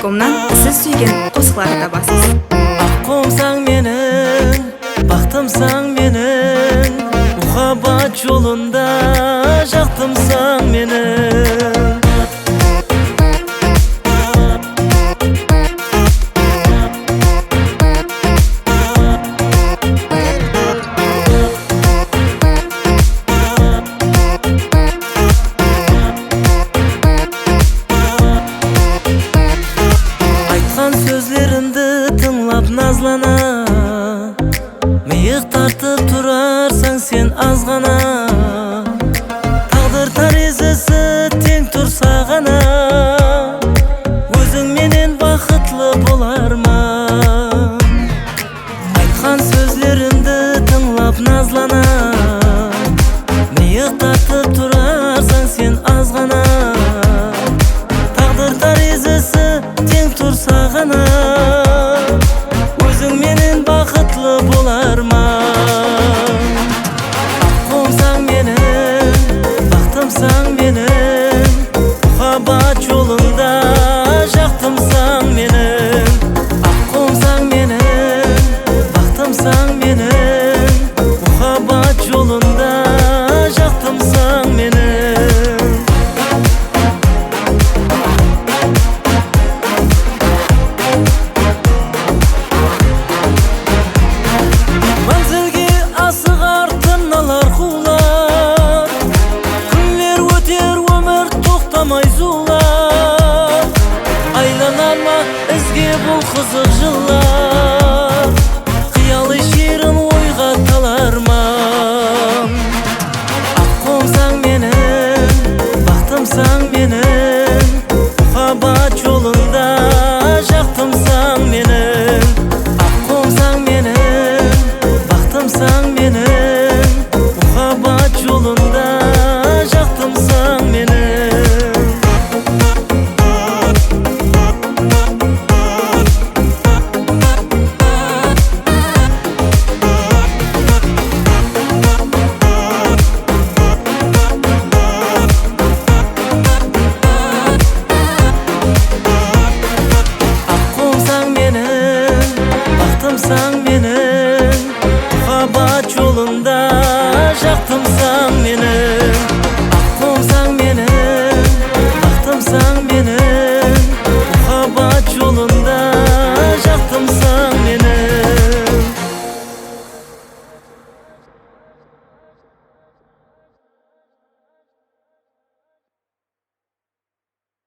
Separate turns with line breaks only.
Подкастинфо.com'dan siz suygan qo'shiqlarni topasiz.
Аққомсаң менің, бақтымсаң менің, мұхаббат жолында жақтымсаң менің. Айтқан сөздерімді тыңлап назлана, миық тартып тұрарсың сен азғана. Тағдыр таризасы тең тұрса ғана, өзіңменен бақытлы болар ма? Айтқан сөздерімді тыңлап назлана, миық тартып тұрарсың сен азғана. Тағдыр таризасы тең тұрса ғана, өзіңменен бақытлы болар ма?